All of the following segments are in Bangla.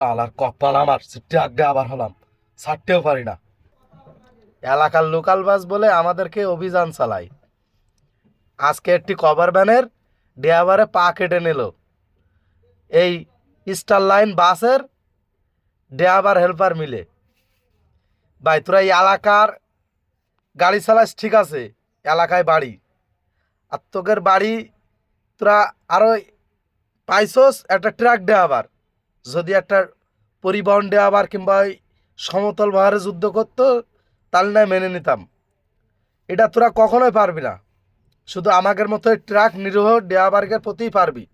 আলার কপাল আমার সিটে আগে আবার হলাম, ছাড়তেও পারি না। এলাকার লোকাল বাস বলে আমাদেরকে অভিযান চালায়। আজকে একটি কভার ভ্যানের ড্রাইভারে পা কেটে নিল। এই স্টার লাইন বাসের ড্রাইভার হেল্পার মিলে। ভাই তোরা এই এলাকার গাড়ি চালাস ঠিক আছে, এলাকায় বাড়ি, আর তোকের বাড়ি তোরা আরো পাইছস একটা ট্রাক ড্রাইভার। যদি একটা পরিবহন ড্রাইভার কিংবা ওই সমতল ভারে যুদ্ধ করতো তাহলে না মেনে নিতাম। এটা তোরা কখনোই পারবি না। শুধু আমাদের মতো ট্রাক নিরীহ ড্রাইভারের প্রতিই পারবি।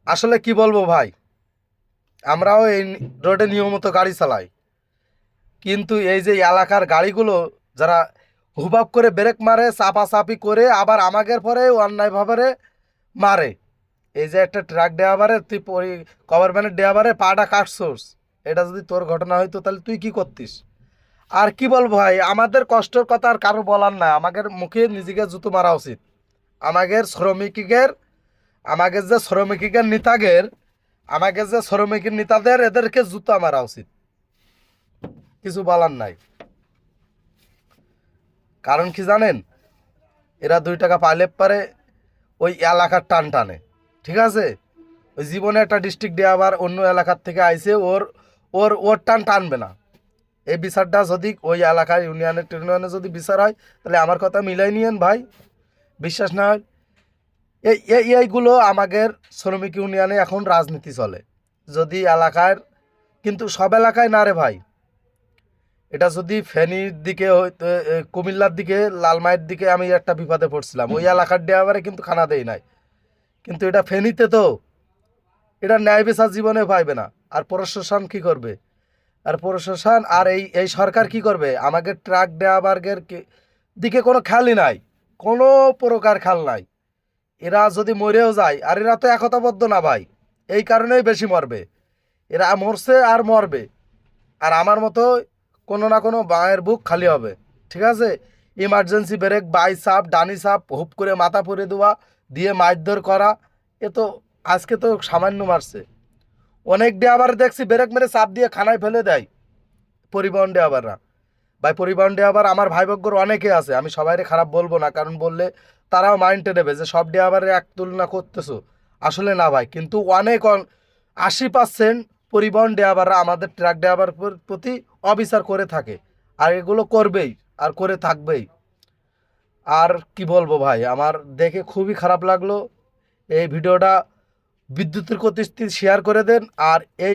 আসলে কি বলবো ভাই, আমরাও এই রোডে নিয়মিত গাড়ি চালাই, কিন্তু এই যে এলাকার গাড়িগুলো যারা হুবাব করে ব্রেক মারে, চাপাচাপি করে আবার আমাদের পরে অন্যায়ভাবে মারে। এই যে একটা ট্রাক ড্রাইভারের তুই কভার ভ্যানের ড্রাইভারে পাটা কাটছোস, এটা যদি তোর ঘটনা হইতো তাহলে তুই কি করতিস? আর কি বলবো ভাই, আমাদের কষ্টের কথা আর কারো বলার না। আমাদের মুখে নিজেকে জুতো মারা উচিত। আমাদের শ্রমিকের, আমাদের যে শ্রমিকের নেতাদের, আমাদের যে শ্রমিকের নেতাদের এদেরকে জুতো মারা উচিত। কিছু বলার নাই। কারণ কি জানেন, এরা 2 টাকা পাইলে পারে ওই এলাকার টান টানে। ঠিক আছে, ওই জীবনে একটা ডিস্ট্রিক্ট ড্রাইভার অন্য এলাকার থেকে আইসে, ওর ওর ওর টান টানবে না। এই বিচারটা যদি ওই এলাকায় ইউনিয়নে যদি বিচার হয় তাহলে আমার কথা মিলাই নিয়েন ভাই। বিশ্বাস না হয়, এইগুলো আমাদের শ্রমিক ইউনিয়নে এখন রাজনীতি চলে। যদি এলাকার, কিন্তু সব এলাকায় না রে ভাই। এটা যদি ফেনীর দিকে হইতো, কুমিল্লার দিকে, লালমাইয়ের দিকে আমি একটা বিপদে পড়ছিলাম, ওই এলাকার ড্রাইভারে কিন্তু খানা দেয় নাই। কিন্তু এটা ফেনীতে তো এটা ন্যায় বিচার জীবনে পাইবে না। আর প্রশাসন কি করবে? আর প্রশাসন আর এই এই সরকার কি করবে? আমাদের ট্রাক ড্রাইভারদের দিকে কোনো খেয়ালই নাই, কোনো প্রকার খেয়াল নাই। এরা যদি মরেও যায়, আর এরা তো একতাবদ্ধ না ভাই, এই কারণেই বেশি মরবে। এরা মরছে আর মরবে, আর আমার মতো কোনো না কোনো বাঁয়ের বুক খালি হবে। ঠিক আছে, ইমার্জেন্সি ব্রেক, বাই চাপ, ডানি চাপ, হুপ করে মাথা পরে দেওয়া, দিয়ে মারধর করা, এ তো আজকে তো সামান্য মারছে। অনেক ড্রাইভার দেখছি ব্রেক মেরে চাপ দিয়ে খানায় ফেলে দেয় পরিবহন ড্রাইভাররা। ভাই পরিবহন ড্রাইভার আমার ভাইবগ্যর অনেকে আছে, আমি সবাইরে খারাপ বলবো না, কারণ বললে তারাও মাইন্ডে নেবে যে সব ড্রাইভারের এক তুলনা করতেছো। আসলে না ভাই, কিন্তু অনেক 80% পরিবহন ড্রাইভাররা আমাদের ট্রাক ড্রাইভার প্রতি অবিচার করে থাকে, আর এগুলো করবেই, আর করে থাকবেই। আর কি বলবো ভাই, আমার দেখে খুবই খারাপ লাগলো। এই ভিডিওটা বিদ্যুতের গতিতে শেয়ার করে দেন। আর এই